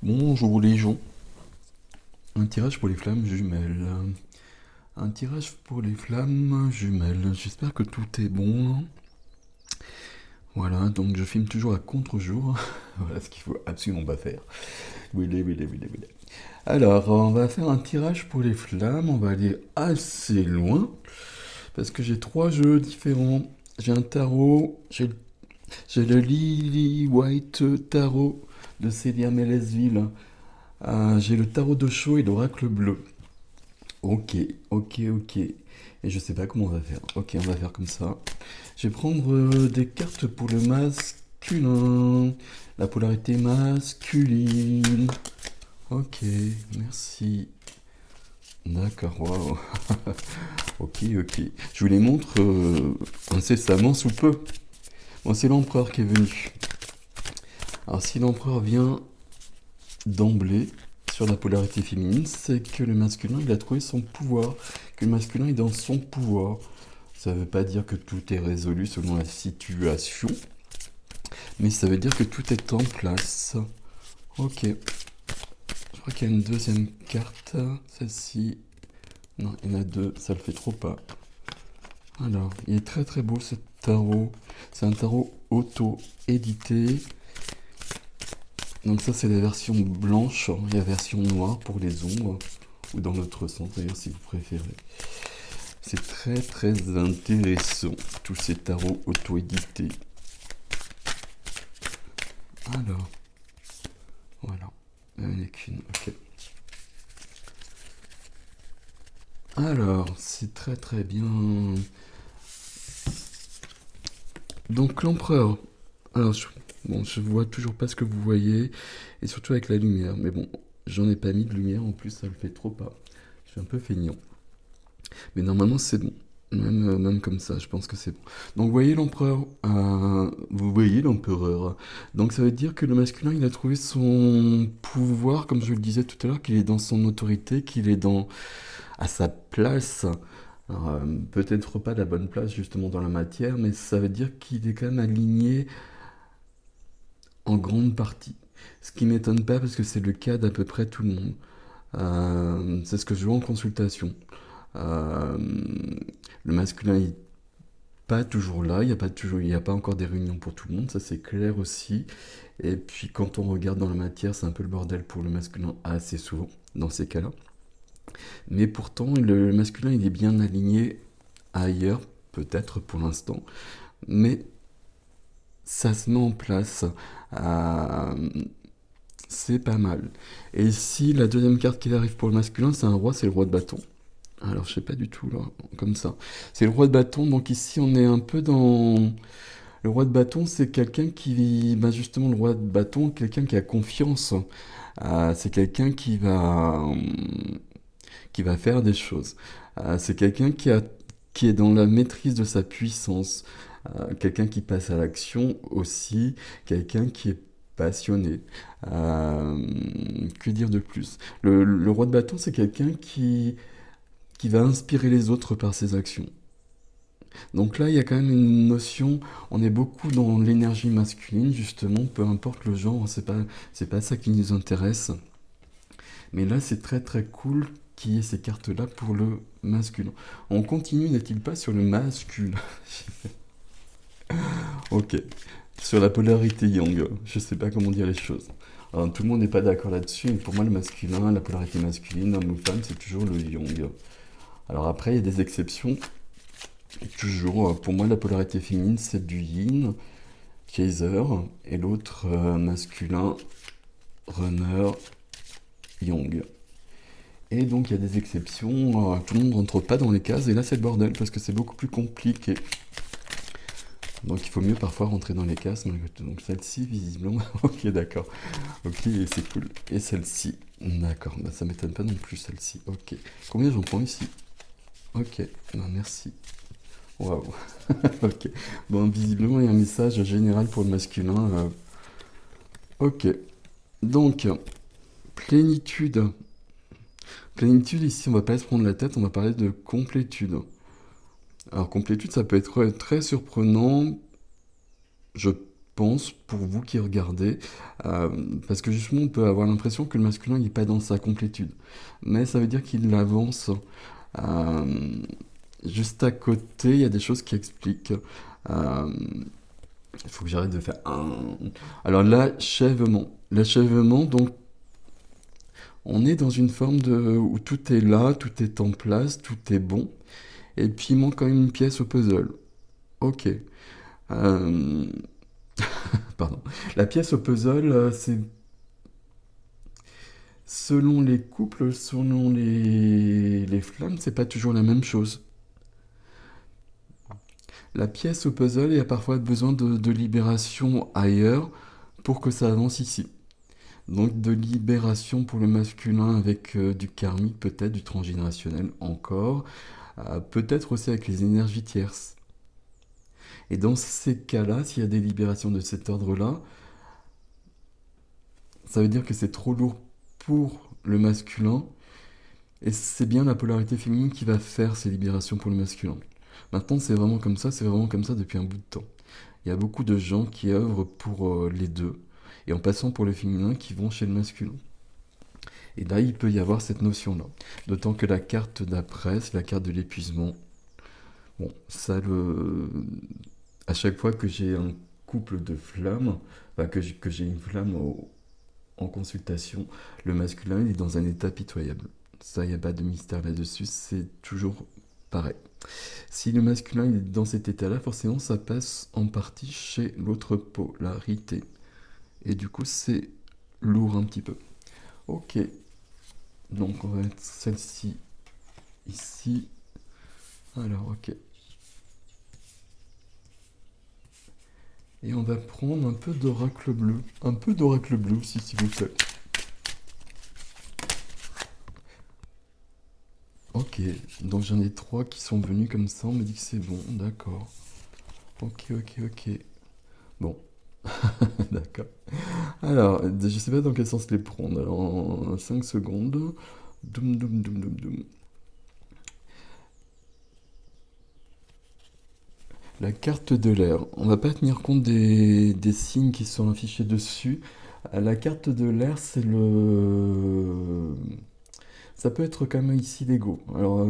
Bonjour les gens. Un tirage pour les flammes jumelles. Un tirage pour les flammes jumelles. J'espère que tout est bon. Voilà, donc je filme toujours à contre-jour. Voilà ce qu'il faut absolument pas faire. Oui. Alors, on va faire un tirage pour les flammes. On va aller assez loin. Parce que j'ai trois jeux différents. J'ai un tarot. J'ai le Lily White Tarot de Célia Mélesville. J'ai le tarot de Chaux et l'oracle bleu. Ok. Et je sais pas comment on va faire. Ok, on va faire comme ça. Je vais prendre des cartes pour le masculin. La polarité masculine. Ok, merci. D'accord, waouh. Ok. Je vous les montre incessamment sous peu. Bon, c'est l'empereur qui est venu. Alors, si l'empereur vient d'emblée sur la polarité féminine, c'est que le masculin, il a trouvé son pouvoir, que le masculin est dans son pouvoir. Ça ne veut pas dire que tout est résolu selon la situation, mais ça veut dire que tout est en place. Ok. Je crois qu'il y a une deuxième carte, celle-ci. Non, il y en a deux, ça le fait trop pas. Alors, il est très beau ce tarot. C'est un tarot auto-édité. Donc ça c'est la version blanche, il y a la version noire pour les ombres, ou dans l'autre sens d'ailleurs si vous préférez. C'est très intéressant, tous ces tarots auto-édités. Alors, voilà, il n'y en a qu'une, ok. Alors, c'est très bien. Donc l'empereur, alors je vois toujours pas ce que vous voyez, et surtout avec la lumière, mais bon, j'en ai pas mis de lumière, en plus ça le fait trop pas. Je suis un peu feignant. Mais normalement c'est bon. Même comme ça, je pense que c'est bon. Donc vous voyez l'empereur, vous voyez l'empereur. Donc ça veut dire que le masculin, il a trouvé son pouvoir, comme je le disais tout à l'heure, qu'il est dans son autorité, qu'il est dans à sa place. Alors, peut-être pas la bonne place justement dans la matière, mais ça veut dire qu'il est quand même aligné en grande partie. Ce qui m'étonne pas parce que c'est le cas d'à peu près tout le monde. C'est ce que je vois en consultation. Euh, le masculin est pas toujours là, il y a pas encore des réunions pour tout le monde, ça c'est clair aussi. Et puis quand on regarde dans la matière, c'est un peu le bordel pour le masculin assez souvent dans ces cas-là. Mais pourtant, le masculin il est bien aligné ailleurs, peut-être pour l'instant, mais ça se met en place. Euh, c'est pas mal. Et ici, la deuxième carte qui arrive pour le masculin, c'est un roi, c'est le roi de bâton. Alors, je sais pas du tout, là, comme ça. C'est le roi de bâton, donc ici, on est un peu dans... Le roi de bâton, c'est quelqu'un qui... Bah justement, le roi de bâton, quelqu'un qui a confiance. C'est quelqu'un qui va faire des choses. C'est quelqu'un qui est dans la maîtrise de sa puissance. Quelqu'un qui passe à l'action aussi. Quelqu'un qui est passionné. Que dire de plus? Le roi de bâton, c'est quelqu'un qui va inspirer les autres par ses actions. Donc là, il y a quand même une notion, on est beaucoup dans l'énergie masculine, justement, peu importe le genre, c'est pas ça qui nous intéresse. Mais là, c'est très cool qu'il y ait ces cartes-là pour le masculin. On continue, n'est-il pas, sur le masculin? Ok. Sur la polarité yang, je sais pas comment dire les choses. Alors, tout le monde n'est pas d'accord là-dessus, mais pour moi, le masculin, la polarité masculine, homme ou femme, c'est toujours le yang. Alors après, il y a des exceptions. Et toujours, pour moi, la polarité féminine, c'est du yin, chaser, et l'autre masculin, runner, yang. Et donc, il y a des exceptions, tout le monde ne rentre pas dans les cases, et là, c'est le bordel, parce que c'est beaucoup plus compliqué. Donc, il faut mieux parfois rentrer dans les cases, malgré tout. Donc, celle-ci, visiblement, ok, d'accord. Ok, c'est cool. Et celle-ci, d'accord, bah, ça m'étonne pas non plus, celle-ci. Ok. Combien j'en prends ici? Ok, bah, merci. Waouh. Ok. Bon, visiblement, il y a un message général pour le masculin. Ok. Donc, plénitude. Plénitude, ici, on va pas se prendre la tête, on va parler de complétude. Alors, complétude, ça peut être très surprenant. Je pense, pour vous qui regardez, euh, parce que justement, on peut avoir l'impression que le masculin n'est pas dans sa complétude. Mais ça veut dire qu'il avance. Euh, Juste à côté, il y a des choses qui expliquent. Euh, il faut que j'arrête de faire un. Alors, l'achèvement. L'achèvement, donc, on est dans une forme de où tout est là, tout est en place, tout est bon. Et puis, il manque quand même une pièce au puzzle. Ok. Euh, Pardon. La pièce au puzzle, c'est selon les couples, selon les flammes, c'est pas toujours la même chose. La pièce au puzzle, il y a parfois besoin de libération ailleurs pour que ça avance ici. Donc de libération pour le masculin avec du karmique, peut-être du transgénérationnel encore, peut-être aussi avec les énergies tierces. Et dans ces cas-là, s'il y a des libérations de cet ordre-là, ça veut dire que c'est trop lourd pour le masculin, et c'est bien la polarité féminine qui va faire ces libérations pour le masculin. Maintenant, c'est vraiment comme ça depuis un bout de temps. Il y a beaucoup de gens qui œuvrent pour les deux, et en passant pour le féminin, qui vont chez le masculin. Et là, il peut y avoir cette notion-là. D'autant que la carte d'après, c'est la carte de l'épuisement. Bon, ça, à chaque fois que j'ai un couple de flammes, enfin, que j'ai une flamme en consultation, le masculin, il est dans un état pitoyable. Ça, il n'y a pas de mystère là-dessus, c'est toujours pareil. Si le masculin est dans cet état-là, forcément, ça passe en partie chez l'autre polarité. Et du coup, c'est lourd un petit peu. Ok, donc on va mettre celle-ci ici. Alors, ok. Et on va prendre un peu d'oracle bleu. Un peu d'oracle bleu aussi, s'il vous plaît. Ok, donc j'en ai trois qui sont venus comme ça, on me dit que c'est bon, d'accord. Ok, ok, ok. Bon, d'accord. Alors, je sais pas dans quel sens les prendre. Alors, en 5 secondes. Doum, doum, doum, doum, doum. La carte de l'air. On va pas tenir compte des signes qui sont affichés dessus. La carte de l'air, c'est le. Ça peut être quand même ici l'ego. Alors,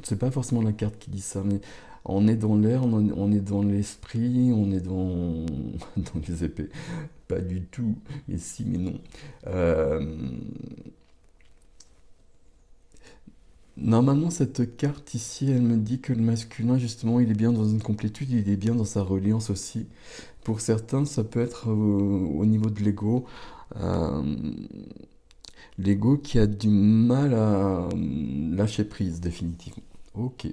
c'est pas forcément la carte qui dit ça, mais on est dans l'air, on est dans l'esprit, on est dans, dans les épées. Pas du tout, mais si, mais non. Euh, Normalement, cette carte ici, elle me dit que le masculin, justement, il est bien dans une complétude, il est bien dans sa reliance aussi. Pour certains, ça peut être au niveau de l'ego. Euh, L'ego qui a du mal à lâcher prise, définitivement. Ok.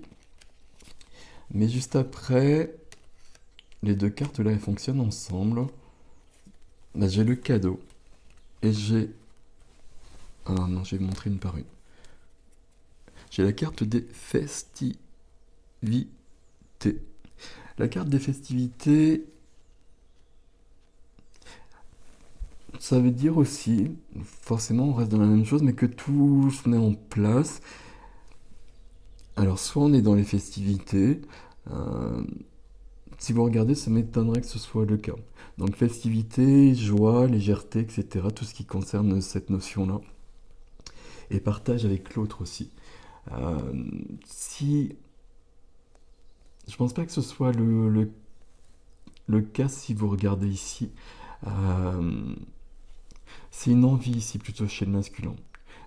Mais juste après, les deux cartes là, elles fonctionnent ensemble. Là, j'ai le cadeau. Et j'ai. Ah non, j'ai montré une par une. J'ai la carte des festivités. La carte des festivités, ça veut dire aussi, forcément on reste dans la même chose, mais que tout se met en place. Alors soit on est dans les festivités, euh, si vous regardez, ça m'étonnerait que ce soit le cas. Donc festivités, joie, légèreté, etc. Tout ce qui concerne cette notion-là. Et partage avec l'autre aussi. Euh, si Je pense pas que ce soit le cas si vous regardez ici. Euh, c'est une envie ici plutôt chez le masculin.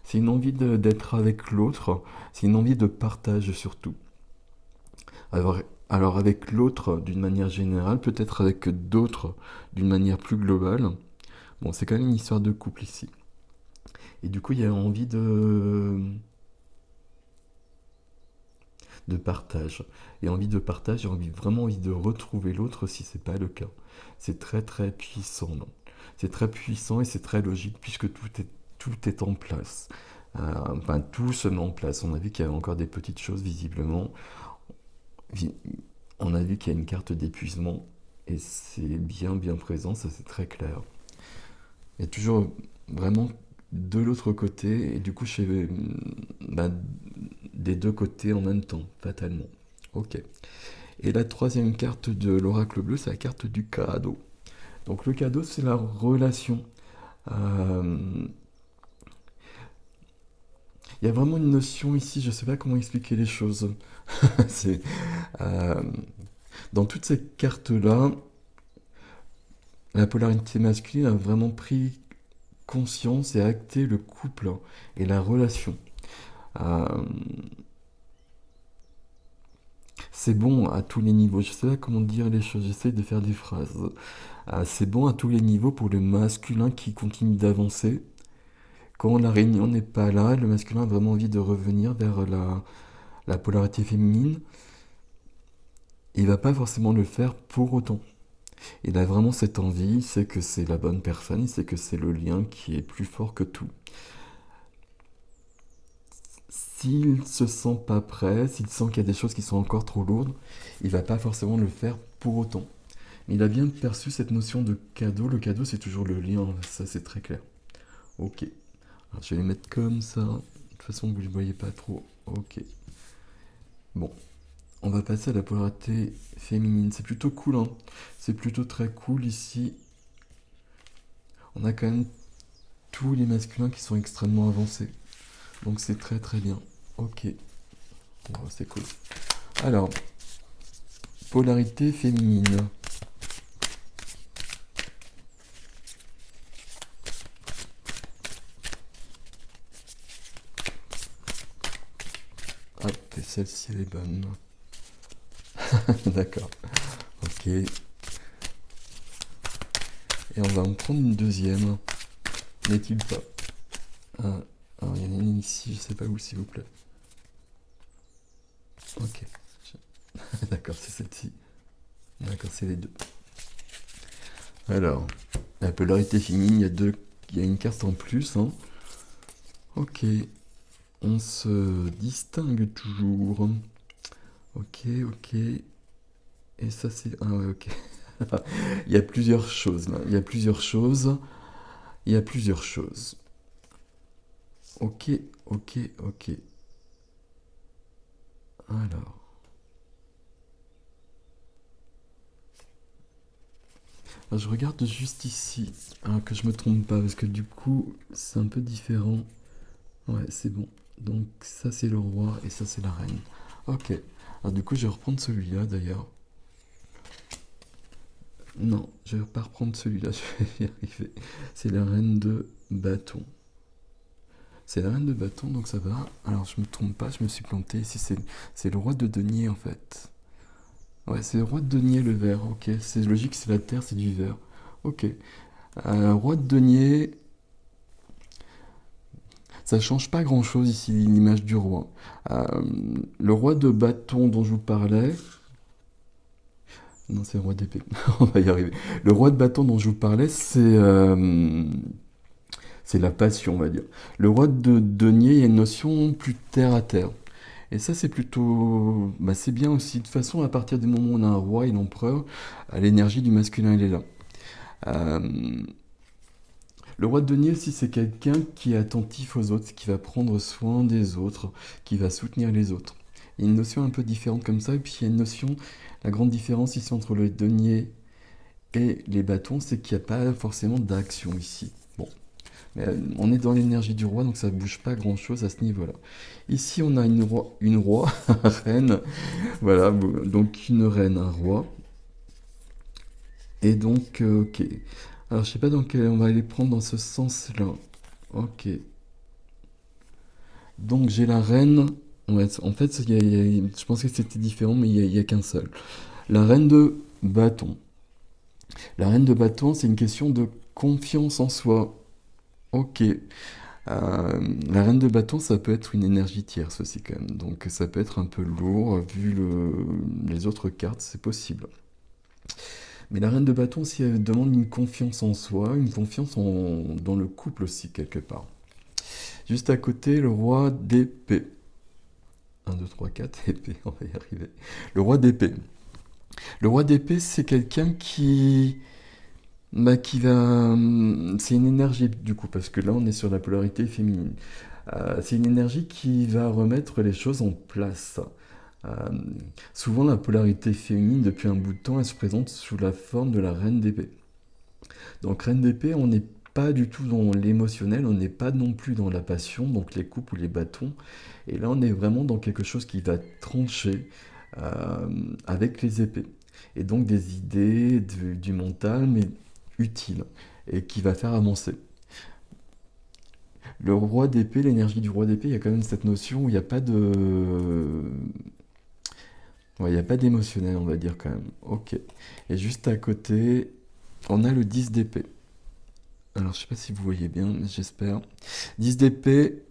C'est une envie d'être avec l'autre. C'est une envie de partage surtout. Alors, alors avec l'autre d'une manière générale, peut-être avec d'autres d'une manière plus globale. Bon, c'est quand même une histoire de couple ici. Et du coup, il y a envie de partage. Et envie de partage, vraiment envie de retrouver l'autre si c'est pas le cas. C'est très très puissant, non? C'est très puissant et c'est très logique puisque tout est en place. Enfin, tout se met en place. On a vu qu'il y avait encore des petites choses visiblement. On a vu qu'il y a une carte d'épuisement et c'est bien bien présent, ça c'est très clair. Il y a toujours vraiment de l'autre côté et du coup bah, des deux côtés en même temps, fatalement. Ok. Et la troisième carte de l'oracle bleu, c'est la carte du cadeau. Donc le cadeau, c'est la relation. Euh, Il y a vraiment une notion ici, je ne sais pas comment expliquer les choses. C'est, euh, dans toutes ces cartes-là, la polarité masculine a vraiment pris conscience et acté le couple et la relation. Euh, c'est bon à tous les niveaux. Je sais pas comment dire les choses, j'essaie de faire des phrases. C'est bon à tous les niveaux pour le masculin qui continue d'avancer. Quand la réunion n'est pas là, le masculin a vraiment envie de revenir vers la polarité féminine. Il va pas forcément le faire pour autant. Il a vraiment cette envie, il sait que c'est la bonne personne, il sait que c'est le lien qui est plus fort que tout. S'il se sent pas prêt, s'il sent qu'il y a des choses qui sont encore trop lourdes, il va pas forcément le faire pour autant. Mais il a bien perçu cette notion de cadeau. Le cadeau, c'est toujours le lien, ça c'est très clair. Ok. Alors, je vais les mettre comme ça. De toute façon, vous ne voyez pas trop. Ok. Bon, on va passer à la polarité féminine. C'est plutôt cool, hein. C'est plutôt très cool ici. On a quand même tous les masculins qui sont extrêmement avancés. Donc c'est très très bien. Ok. Bon, c'est cool. Alors, polarité féminine. Hop, et celle-ci elle est bonne. D'accord. Ok. Et on va en prendre une deuxième. N'est-il pas? Alors il y en a une ici, je sais pas où s'il vous plaît. Ok. D'accord, c'est celle-ci. D'accord, c'est les deux. Alors, la polarité féminine, il y a une carte en plus, hein. Ok. On se distingue toujours. Ok, ok. Et ça c'est... Ah ouais, ok. Il y a plusieurs choses là. Il y a plusieurs choses. Il y a plusieurs choses. Ok, ok, ok. Alors. Je regarde juste ici. Que je me trompe pas, parce que du coup, c'est un peu différent. Ouais, c'est bon. Donc ça c'est le roi et ça c'est la reine. Ok. Alors du coup, je vais reprendre celui-là d'ailleurs. Non, je vais pas reprendre celui-là, je vais y arriver. C'est la reine de bâton. C'est la reine de bâton, donc ça va. Alors je me trompe pas, je me suis planté. Ici c'est le roi de denier en fait. Ouais, c'est le roi de denier le vert. Ok, c'est logique, c'est la terre, c'est du vert. Ok. Roi de denier, ça change pas grand-chose ici, l'image du roi. Euh, le roi de bâton dont je vous parlais. Non, c'est le roi d'épée. On va y arriver. Le roi de bâton dont je vous parlais, c'est la passion, on va dire. Le roi de denier, il y a une notion plus terre à terre. Et ça, c'est plutôt... Bah, c'est bien aussi. De toute façon, à partir du moment où on a un roi et l'empereur, l'énergie du masculin, elle est là. Euh, Le roi de denier aussi, c'est quelqu'un qui est attentif aux autres, qui va prendre soin des autres, qui va soutenir les autres. Il y a une notion un peu différente comme ça, et puis il y a une notion, la grande différence ici entre le denier et les bâtons, c'est qu'il n'y a pas forcément d'action ici. Bon, mais on est dans l'énergie du roi, donc ça ne bouge pas grand-chose à ce niveau-là. Ici, on a une roi, une reine, voilà, donc une reine, un roi. Et donc, ok. Alors, je sais pas dans quel... On va aller prendre dans ce sens-là. Ok. Donc, j'ai la reine. Ouais, en fait, je pensais que c'était différent, mais il y a qu'un seul. La reine de bâton. La reine de bâton, c'est une question de confiance en soi. Ok. La reine de bâton, ça peut être une énergie tierce aussi quand même. Donc ça peut être un peu lourd, vu les autres cartes, c'est possible. Mais la reine de bâton, si elle demande une confiance en soi, une confiance dans le couple aussi, quelque part. Juste à côté, le roi d'épée. 1, 2, 3, 4, épée, on va y arriver. Le roi d'épée. Le roi d'épée, c'est quelqu'un qui va... C'est une énergie, du coup, parce que là, on est sur la polarité féminine. C'est une énergie qui va remettre les choses en place. Euh, Souvent, la polarité féminine, depuis un bout de temps, elle se présente sous la forme de la reine d'épée. Donc, reine d'épée, on n'est pas du tout dans l'émotionnel, on n'est pas non plus dans la passion, donc les coupes ou les bâtons. Et là, on est vraiment dans quelque chose qui va trancher avec les épées. Et donc des idées, du mental, mais utiles, et qui va faire avancer. Le roi d'épée, l'énergie du roi d'épée, il y a quand même cette notion où il n'y a pas de... Ouais, il n'y a pas d'émotionnel, on va dire quand même. Ok. Et juste à côté, on a le 10 d'épée. Alors, je sais pas si vous voyez bien, mais j'espère. 10 d'épée,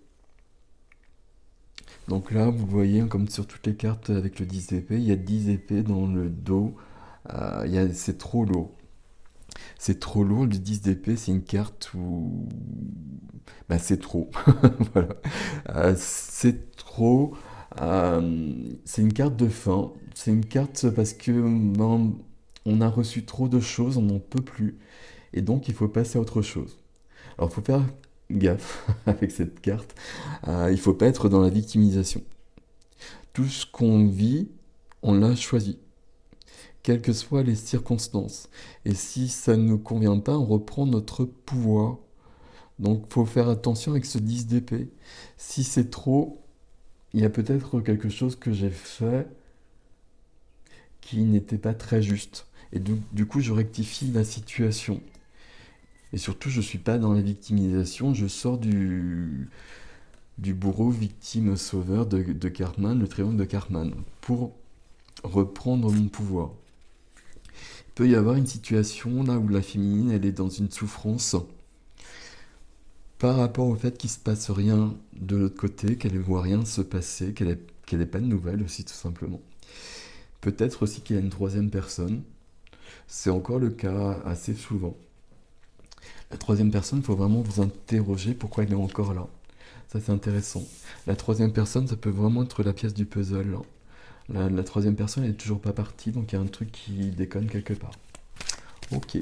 donc là, vous voyez, comme sur toutes les cartes avec le 10 d'épée, il y a 10 épées dans le dos. C'est trop lourd. C'est trop lourd, le 10 d'épée, c'est une carte où... Bah, c'est trop. Voilà. C'est trop. C'est une carte de fin. C'est une carte parce que ben, on a reçu trop de choses, on n'en peut plus. Et donc, il faut passer à autre chose. Alors, il faut faire gaffe avec cette carte. Il faut pas être dans la victimisation. Tout ce qu'on vit, on l'a choisi, quelles que soient les circonstances. Et si ça ne nous convient pas, on reprend notre pouvoir. Donc, il faut faire attention avec ce 10 d'épée. Si c'est trop, il y a peut-être quelque chose que j'ai fait qui n'était pas très juste. Et du coup, je rectifie la situation. Et surtout, je ne suis pas dans la victimisation, je sors du bourreau victime-sauveur de Cartman, le triangle de Cartman, pour reprendre mon pouvoir. Il peut y avoir une situation là où la féminine, elle est dans une souffrance par rapport au fait qu'il ne se passe rien de l'autre côté, qu'elle ne voit rien se passer, qu'elle n'ait pas de nouvelles aussi tout simplement. Peut-être aussi qu'il y a une troisième personne. C'est encore le cas assez souvent. La troisième personne, il faut vraiment vous interroger pourquoi elle est encore là. Ça, c'est intéressant. La troisième personne, ça peut vraiment être la pièce du puzzle, là. La troisième personne, elle est toujours pas partie, donc il y a un truc qui déconne quelque part. Ok.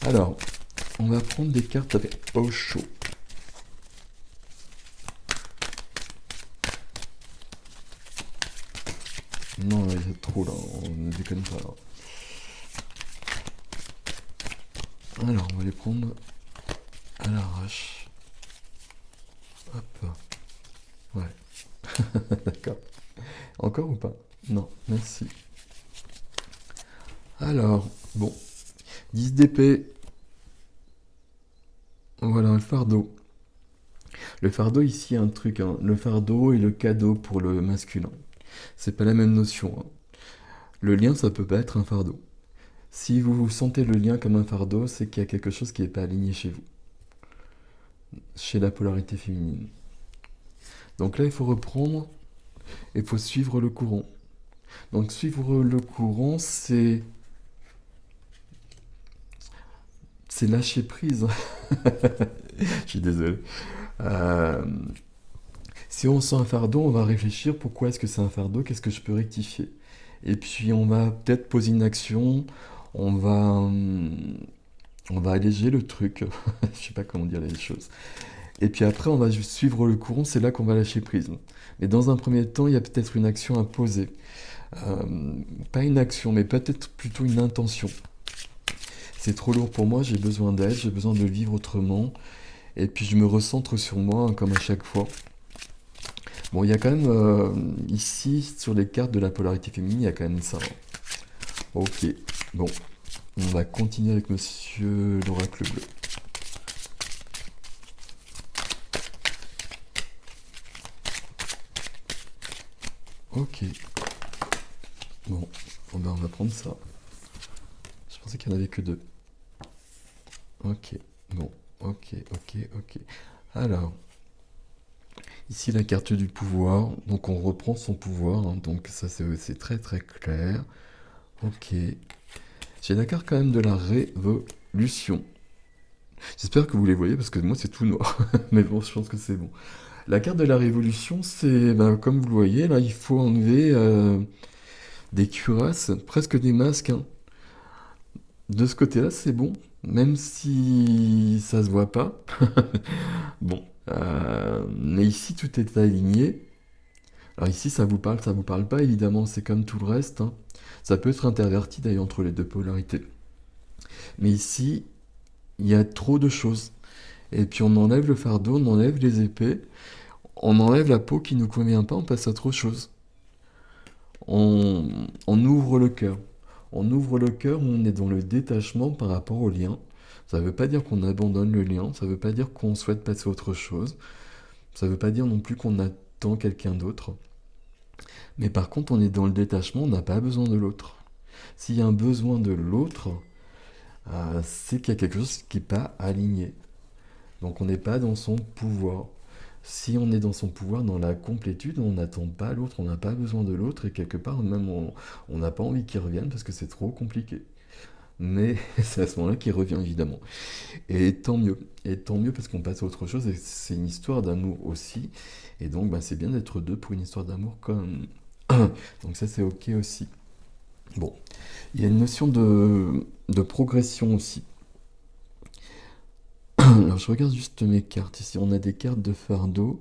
Alors, on va prendre des cartes avec Osho. Non, il y a trop là, on ne déconne pas là. Alors, on va les prendre à l'arrache. Hop. Ouais. D'accord. Encore ou pas? Non, merci. Alors, bon. 10 d'épée. Voilà, le fardeau. Le fardeau, ici, un truc. Hein. Le fardeau et le cadeau pour le masculin. C'est pas la même notion. Hein. Le lien, ça peut pas être un fardeau. Si vous sentez le lien comme un fardeau, c'est qu'il y a quelque chose qui n'est pas aligné chez vous. Chez la polarité féminine. Donc là, il faut reprendre et il faut suivre le courant. Donc suivre le courant, c'est lâcher prise. Je suis désolé. Euh, Si on sent un fardeau, on va réfléchir pourquoi est-ce que c'est un fardeau, qu'est-ce que je peux rectifier. Et puis on va peut-être poser une action, on va, on va alléger le truc. Je sais pas comment dire les choses. Et puis après, on va juste suivre le courant, c'est là qu'on va lâcher prise. Mais dans un premier temps, il y a peut-être une action à poser. Pas une action, mais peut-être plutôt une intention. C'est trop lourd pour moi, j'ai besoin d'aide, j'ai besoin de vivre autrement. Et puis je me recentre sur moi, hein, comme à chaque fois. Bon, il y a quand même, ici, sur les cartes de la polarité féminine, il y a quand même ça. Hein. Ok, bon, on va continuer avec monsieur l'oracle bleu. Ok, bon, ben, on va prendre ça. Je pensais qu'il n'y en avait que deux. Ok, bon, ok. Alors, ici la carte du pouvoir, donc on reprend son pouvoir, hein, donc ça c'est très très clair. Ok, j'ai la carte quand même de la révolution. J'espère que vous les voyez parce que moi c'est tout noir, mais bon je pense que c'est bon. La carte de la révolution c'est, ben, comme vous le voyez là, il faut enlever des cuirasses, presque des masques. Hein. De ce côté-là c'est bon, même si ça se voit pas. Bon, Mais ici, tout est aligné. Alors ici, ça vous parle pas, évidemment, c'est comme tout le reste, hein. Ça peut être interverti d'ailleurs entre les deux polarités. Mais ici, il y a trop de choses. Et puis on enlève le fardeau, on enlève les épées, on enlève la peau qui ne nous convient pas, on passe à autre chose. On ouvre le cœur. On ouvre le cœur, on est dans le détachement par rapport au lien. Ça ne veut pas dire qu'on abandonne le lien, ça ne veut pas dire qu'on souhaite passer à autre chose, ça ne veut pas dire non plus qu'on attend quelqu'un d'autre. Mais par contre, on est dans le détachement, on n'a pas besoin de l'autre. S'il y a un besoin de l'autre, c'est qu'il y a quelque chose qui n'est pas aligné. Donc on n'est pas dans son pouvoir. Si on est dans son pouvoir, dans la complétude, on n'attend pas l'autre, on n'a pas besoin de l'autre, et quelque part, même on n'a pas envie qu'il revienne parce que c'est trop compliqué. Mais c'est à ce moment-là qu'il revient, évidemment. Et tant mieux. Et tant mieux parce qu'on passe à autre chose, et c'est une histoire d'amour aussi. Et donc, bah, c'est bien d'être deux pour une histoire d'amour comme... Donc ça, c'est ok aussi. Bon, il y a une notion de progression aussi. Alors, je regarde juste mes cartes. Ici, on a des cartes de fardeau.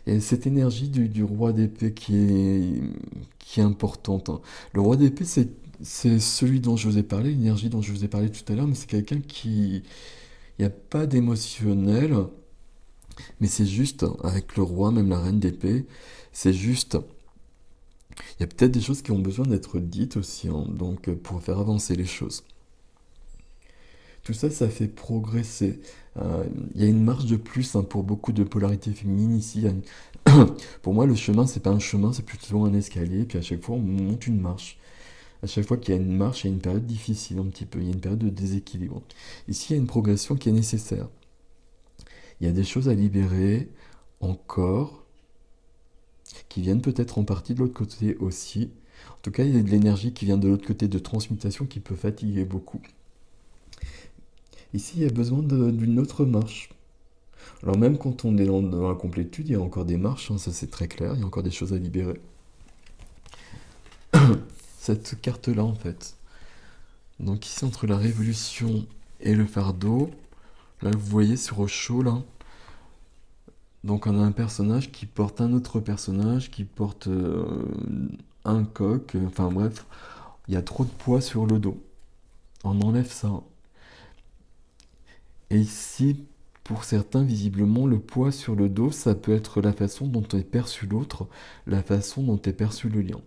Et cette énergie du roi d'épée qui est importante, hein. Le roi d'épée, c'est celui dont je vous ai parlé, l'énergie dont je vous ai parlé tout à l'heure, mais c'est quelqu'un qui... Il n'y a pas d'émotionnel, mais c'est juste, avec le roi, même la reine d'épée, c'est juste... Il y a peut-être des choses qui ont besoin d'être dites aussi, hein, donc pour faire avancer les choses. Tout ça, ça fait progresser. Il y a une marge de plus, hein, pour beaucoup de polarités féminines ici. Pour moi, le chemin, c'est pas un chemin, c'est plutôt un escalier. Puis à chaque fois, on monte une marche. À chaque fois qu'il y a une marche, il y a une période difficile un petit peu. Il y a une période de déséquilibre. Ici, il y a une progression qui est nécessaire. Il y a des choses à libérer encore, qui viennent peut-être en partie de l'autre côté aussi. En tout cas, il y a de l'énergie qui vient de l'autre côté de transmutation qui peut fatiguer beaucoup. Ici, il y a besoin d'une autre marche. Alors même quand on est dans la complétude, il y a encore des marches, hein, ça c'est très clair, il y a encore des choses à libérer. Cette carte-là en fait. Donc ici entre la révolution et le fardeau, là vous voyez sur Osho là, donc on a un personnage qui porte un autre personnage, qui porte un coq, enfin bref, il y a trop de poids sur le dos. On enlève ça. Et ici, pour certains, visiblement, le poids sur le dos, ça peut être la façon dont est perçu l'autre, la façon dont est perçu le lien.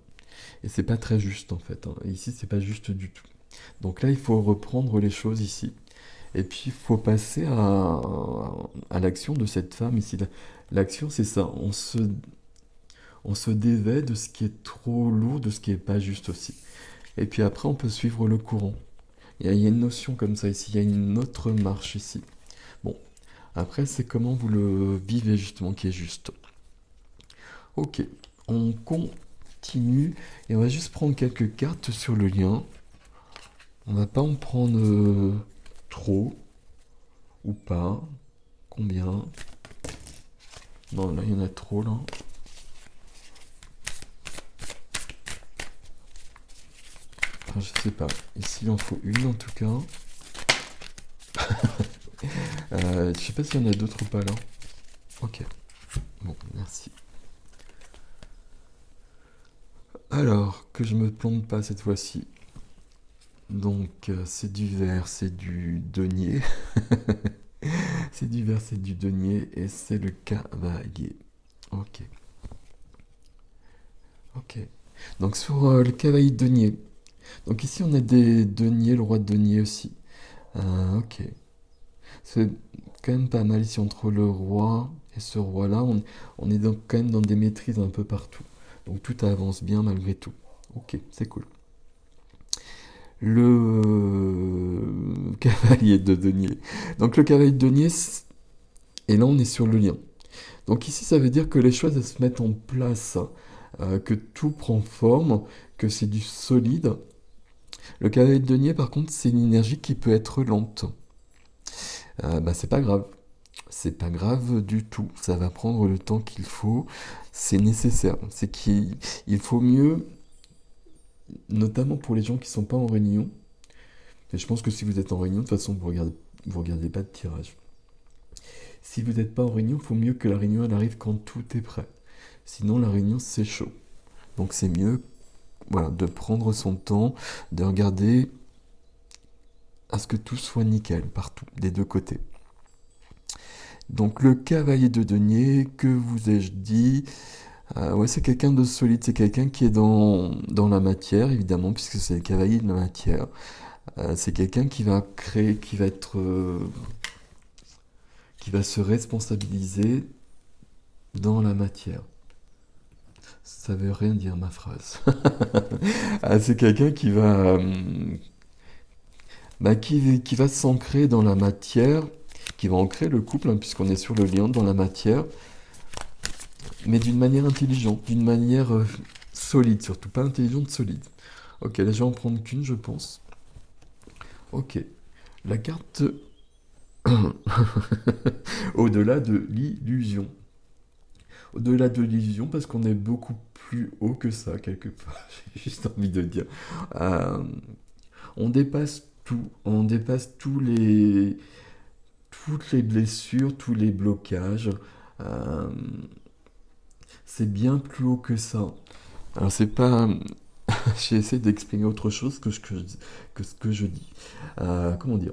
Et c'est pas très juste en fait, hein. Ici, c'est pas juste du tout. Donc là, il faut reprendre les choses ici. Et puis, il faut passer à l'action de cette femme ici. L'action, c'est ça. On se dévait de ce qui est trop lourd, de ce qui est pas juste aussi. Et puis après, on peut suivre le courant. Il y a une notion comme ça ici. Il y a une autre marche ici. Bon, après, c'est comment vous le vivez justement qui est juste. Ok, on continue et on va juste prendre quelques cartes sur le lien. On va pas en prendre trop ou pas. Combien? Non, là il y en a trop là. Enfin, je sais pas. Ici il en faut une en tout cas. Je sais pas s'il y en a d'autres ou pas là. Ok. Bon, merci. Alors, que je me plante pas cette fois-ci. Donc, c'est du vert, c'est du denier. C'est du vert, c'est du denier. Et c'est le cavalier. Ok. Ok. Donc, sur le cavalier de denier. Donc, ici, on a des deniers, le roi de denier aussi. Ok. C'est quand même pas mal ici entre le roi et ce roi-là. On est donc quand même dans des maîtrises un peu partout. Donc, tout avance bien malgré tout. Ok, c'est cool. Le cavalier de denier. Donc le cavalier de denier, et là on est sur le lien. Donc ici ça veut dire que les choses elles se mettent en place, que tout prend forme, que c'est du solide. Le cavalier de denier par contre c'est une énergie qui peut être lente. Bah c'est pas grave. C'est pas grave du tout. Ça va prendre le temps qu'il faut. C'est nécessaire. C'est qu'il faut mieux, notamment pour les gens qui sont pas en réunion. Et je pense que si vous êtes en réunion, de toute façon, vous regardez pas de tirage. Si vous n'êtes pas en réunion, il faut mieux que la réunion elle arrive quand tout est prêt. Sinon, la réunion, c'est chaud. Donc, c'est mieux, voilà, de prendre son temps, de regarder à ce que tout soit nickel, partout, des deux côtés. Donc, le cavalier de denier, que vous ai-je dit? Ouais, c'est quelqu'un de solide, c'est quelqu'un qui est dans la matière, évidemment, puisque c'est le cavalier de la matière. C'est quelqu'un qui va créer, qui va se responsabiliser dans la matière. Ça veut rien dire ma phrase. C'est quelqu'un qui va s'ancrer dans la matière, qui va ancrer le couple, hein, puisqu'on est sur le lien dans la matière, mais d'une manière intelligente, d'une manière solide, surtout pas intelligente, solide. Ok, là je vais en prendre qu'une, je pense. Ok, la carte au-delà de l'illusion. Au-delà de l'illusion, parce qu'on est beaucoup plus haut que ça, quelque part, j'ai juste envie de dire. Euh, on dépasse tout, on dépasse toutes les blessures, tous les blocages. Euh, c'est bien plus haut que ça. Alors c'est pas... J'ai essayé d'exprimer autre chose que ce que je dis. Comment dire?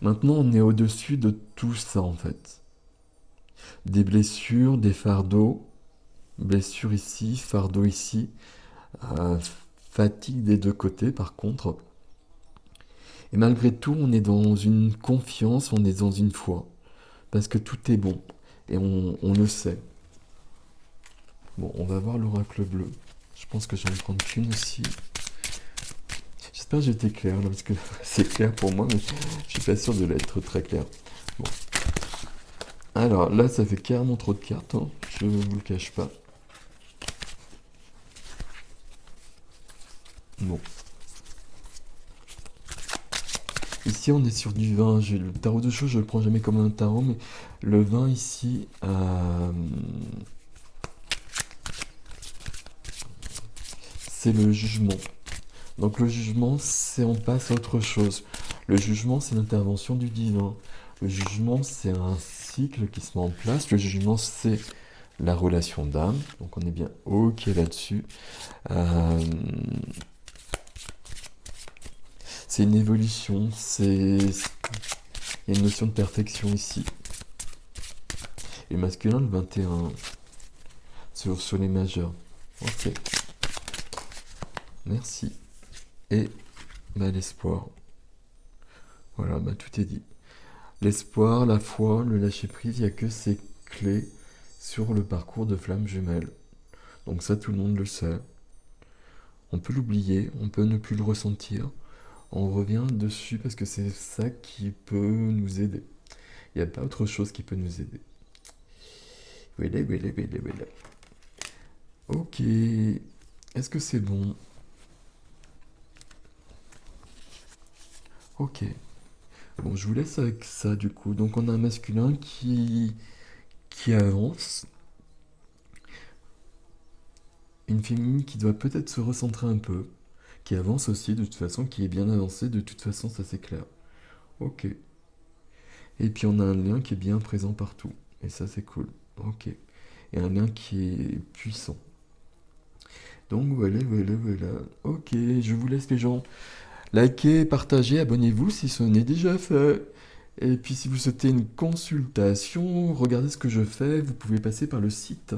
Maintenant, on est au-dessus de tout ça, en fait. Des blessures, des fardeaux. Blessure ici, fardeau ici. Euh, Fatigue des deux côtés, par contre. Et malgré tout, on est dans une confiance, on est dans une foi. Parce que tout est bon. Et on le sait. Bon, on va voir l'oracle bleu. Je pense que je vais en prendre qu'une aussi. J'espère que j'étais clair, là, parce que c'est clair pour moi, mais je suis pas sûr de l'être très clair. Bon. Alors là, ça fait carrément trop de cartes, hein. Je ne vous le cache pas. Bon. Ici, on est sur du vin. Le tarot de choses, je le prends jamais comme un tarot, mais le vin ici, c'est le jugement. Donc le jugement, c'est on passe à autre chose. Le jugement, c'est l'intervention du divin. Le jugement, c'est un cycle qui se met en place. Le jugement, c'est la relation d'âme. Donc on est bien ok là-dessus. Euh, c'est une évolution. Il y a une notion de perfection ici. Et masculin, le 21. Sur les majeurs. Ok. Merci. Et l'espoir. Voilà, tout est dit. L'espoir, la foi, le lâcher-prise, il n'y a que ces clés sur le parcours de flamme jumelle. Donc ça, tout le monde le sait. On peut l'oublier, on peut ne plus le ressentir. On revient dessus parce que c'est ça qui peut nous aider. Il n'y a pas autre chose qui peut nous aider. Voilà. Ok. Est-ce que c'est bon? Ok. Bon, je vous laisse avec ça du coup. Donc on a un masculin qui avance. Une féminine qui doit peut-être se recentrer un peu. Qui avance aussi de toute façon, qui est bien avancé de toute façon, ça c'est clair. Ok. Et puis on a un lien qui est bien présent partout. Et ça c'est cool. Ok. Et un lien qui est puissant. Donc voilà. Ok, je vous laisse les gens. Likez, partagez, abonnez-vous si ce n'est déjà fait. Et puis si vous souhaitez une consultation, regardez ce que je fais, vous pouvez passer par le site.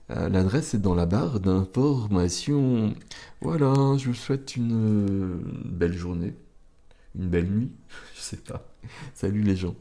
L'adresse est dans la barre d'information. Voilà, je vous souhaite une belle journée, une belle nuit, je sais pas. Salut les gens.